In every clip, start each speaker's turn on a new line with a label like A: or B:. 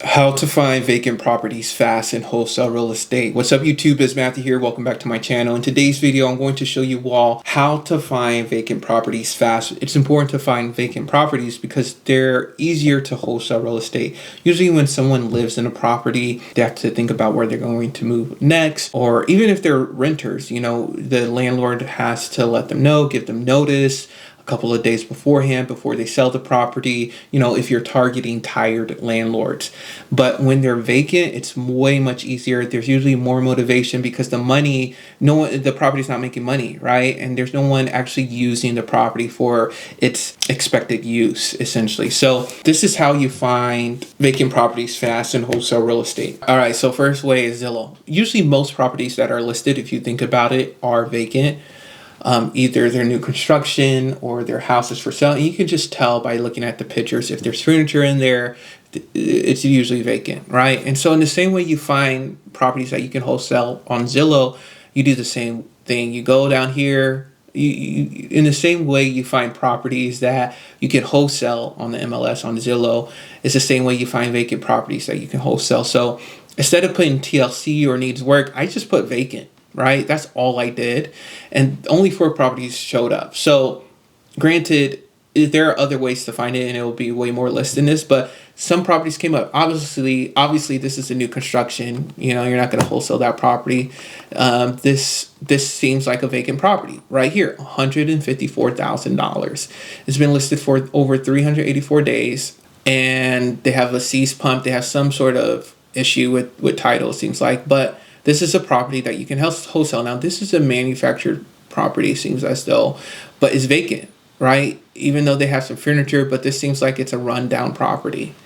A: How to find vacant properties fast in wholesale real estate. What's up YouTube, it's Matthew here. Welcome back to my channel. In today's video, I'm going to show you all how to find vacant properties fast. It's important to find vacant properties because they're easier to wholesale real estate. Usually when someone lives in a property, they have to think about where they're going to move next, or even if they're renters, the landlord has to let them know, give them notice a couple of days beforehand before they sell the property, if you're targeting tired landlords. But when they're vacant, it's way much easier. There's usually more motivation because the property's not making money, right? And there's no one actually using the property for its expected use, essentially. So this is how you find vacant properties fast in wholesale real estate. All right, so first way is Zillow. Usually most properties that are listed, if you think about it, are vacant. Either they're new construction or their house is for sale. And you can just tell by looking at the pictures if there's furniture in there. It's usually vacant, right? And so in the same way you find properties that you can wholesale on Zillow, you do the same thing. You go down here. In the same way you find properties that you can wholesale on the MLS on Zillow, it's the same way you find vacant properties that you can wholesale. So instead of putting TLC or needs work, I just put vacant. Right? That's all I did. And only 4 properties showed up. So granted, there are other ways to find it and it will be way more less than this, but some properties came up. Obviously this is a new construction. You're not going to wholesale that property. This seems like a vacant property right here, $154,000. It's been listed for over 384 days and they have a seized pump. They have some sort of issue with title, it seems like, but this is a property that you can wholesale. Now, this is a manufactured property, seems as though, but it's vacant, right? Even though they have some furniture, but this seems like it's a rundown property.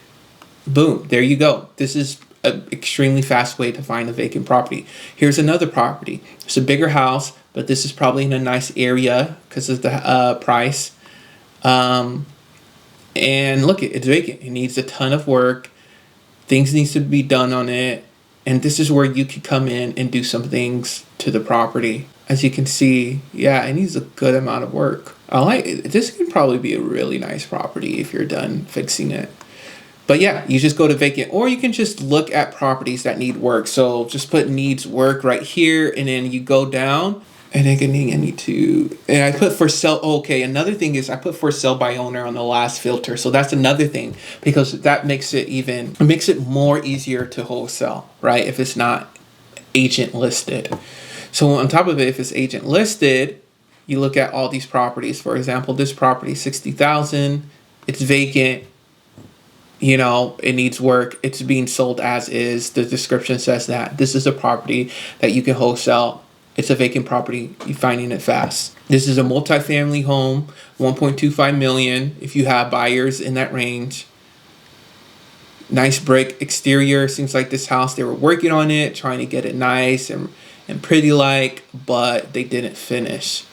A: Boom, there you go. This is an extremely fast way to find a vacant property. Here's another property. It's a bigger house, but this is probably in a nice area because of the price. And look, it's vacant. It needs a ton of work. Things needs to be done on it. And this is where you could come in and do some things to the property. As you can see, yeah, it needs a good amount of work. This could probably be a really nice property if you're done fixing it. But yeah, you just go to vacant, or you can just look at properties that need work. So just put needs work right here, and then you go down. And I put for sale. Okay, another thing is I put for sale by owner on the last filter. So that's another thing because that makes it more easier to wholesale, right? If it's not agent listed. So on top of it, if it's agent listed, you look at all these properties. For example, this property, 60,000, it's vacant. It needs work. It's being sold as is. The description says that this is a property that you can wholesale. It's a vacant property. You're finding it fast. This is a multifamily home, 1.25 million. If you have buyers in that range. Nice brick exterior. Seems like this house, they were working on it, trying to get it nice and pretty like, but they didn't finish.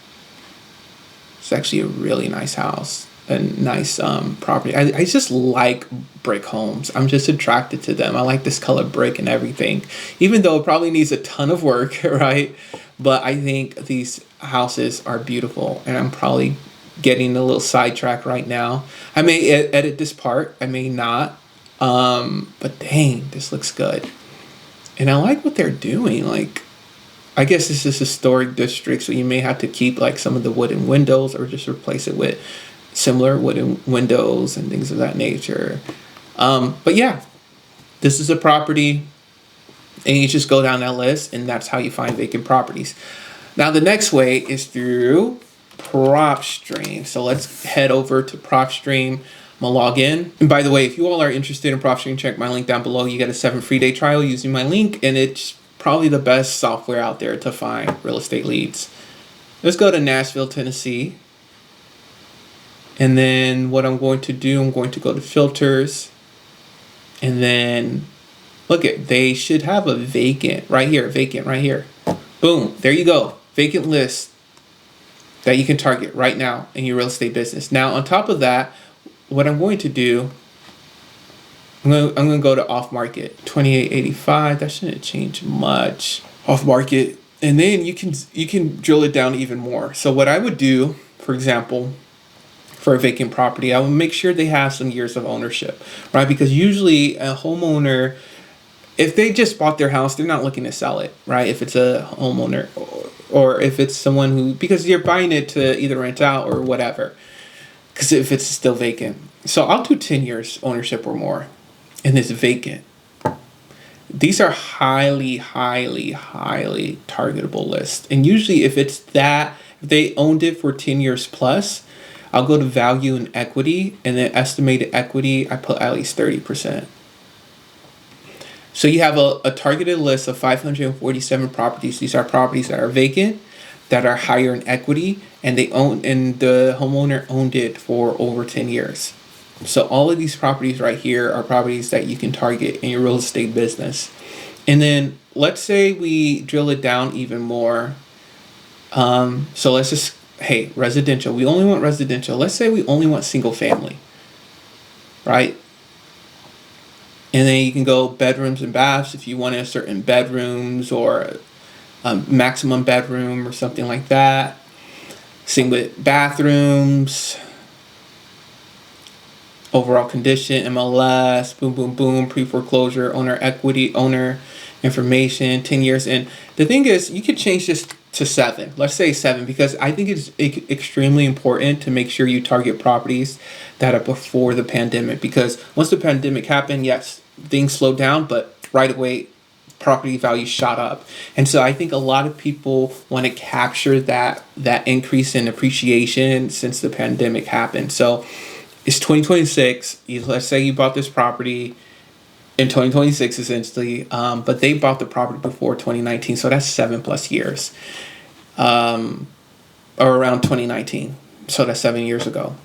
A: It's actually a really nice house. A nice property. I just like brick homes. I'm just attracted to them. I like this color brick and everything, even though it probably needs a ton of work, right? But I think these houses are beautiful, and I'm probably getting a little sidetracked right now. I may edit this part. I may not. But dang, this looks good. And I like what they're doing. I guess this is a historic district, so you may have to keep some of the wooden windows or just replace it with similar wooden windows and things of that nature. But yeah, this is a property. And you just go down that list, and that's how you find vacant properties. Now, the next way is through PropStream. So let's head over to PropStream. I'm gonna log in. And by the way, if you all are interested in PropStream, check my link down below. You get a 7 free day trial using my link, and it's probably the best software out there to find real estate leads. Let's go to Nashville, Tennessee. And then what I'm going to do, I'm going to go to filters, and then look at, they should have a vacant right here. Boom, there you go. Vacant list that you can target right now in your real estate business. Now, on top of that, what I'm going to do, I'm going to go to off market, 2885. That shouldn't change much. Off market, and then you can drill it down even more. So what I would do, for example, for a vacant property, I will make sure they have some years of ownership, right? Because usually a homeowner, if they just bought their house, they're not looking to sell it, right? If it's a homeowner, or if it's someone who, because you're buying it to either rent out or whatever, because if it's still vacant. So I'll do 10 years ownership or more, and it's vacant. These are highly, highly, highly targetable lists. And usually if it's that, if they owned it for 10 years plus, I'll go to value and equity, and then estimated equity, I put at least 30%. So you have a targeted list of 547 properties. These are properties that are vacant, that are higher in equity, and the homeowner owned it for over 10 years. So all of these properties right here are properties that you can target in your real estate business. And then let's say we drill it down even more. So let's just, hey, residential. We only want residential. Let's say we only want single family, right? And then you can go bedrooms and baths if you want a certain bedrooms or a maximum bedroom or something like that. Same with bathrooms. Overall condition, MLS, boom, boom, boom, pre-foreclosure, owner equity, owner information, 10 years. And the thing is, you could change this to 7. Let's say 7, because I think it's extremely important to make sure you target properties that are before the pandemic. Because once the pandemic happened, yes, things slowed down, but right away, property values shot up. And so I think a lot of people want to capture that increase in appreciation since the pandemic happened. So it's 2026. Let's say you bought this property in 2026, essentially, but they bought the property before 2019, so that's 7+ years, or around 2019, so that's 7 years ago.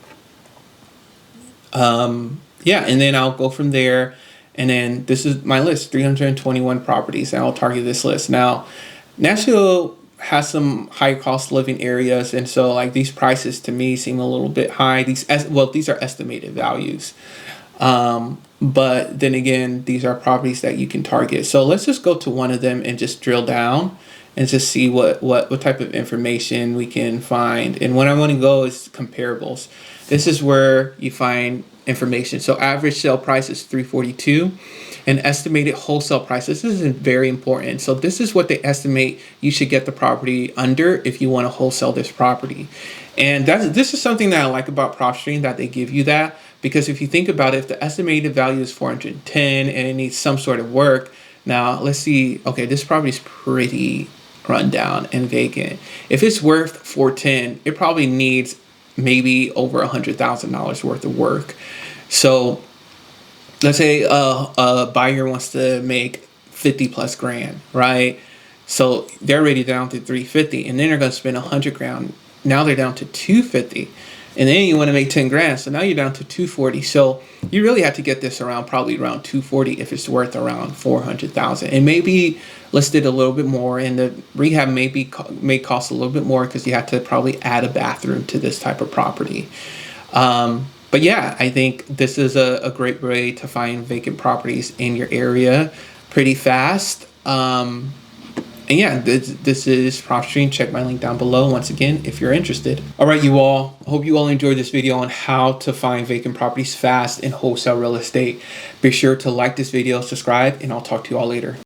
A: Yeah, and then I'll go from there, and then this is my list, 321 properties, and I'll target this list. Now, Nashville has some high cost living areas, and so like these prices to me seem a little bit high. These are estimated values, but then again, these are properties that you can target. So let's just go to one of them and just drill down and just see what type of information we can find. And what I want to go is comparables. This is where you find information. So average sale price is $342. And estimated wholesale price. This is very important. So this is what they estimate you should get the property under if you want to wholesale this property. And this is something that I like about PropStream, that they give you that, because if you think about it, if the estimated value is 410 and it needs some sort of work, now let's see, okay, this property is pretty rundown and vacant. If it's worth 410, it probably needs maybe over $100,000 worth of work. So let's say a buyer wants to make 50+ grand, right? So they're already down to 350, and then they're going to spend 100 grand. Now they're down to 250, and then you want to make 10 grand. So now you're down to 240. So you really have to get this probably around 240 if it's worth around 400,000. And maybe listed a little bit more, and the rehab may cost a little bit more because you have to probably add a bathroom to this type of property. But yeah, I think this is a great way to find vacant properties in your area pretty fast. And yeah, this is PropStream. Check my link down below once again if you're interested. All right, you all. Hope you all enjoyed this video on how to find vacant properties fast in wholesale real estate. Be sure to like this video, subscribe, and I'll talk to you all later.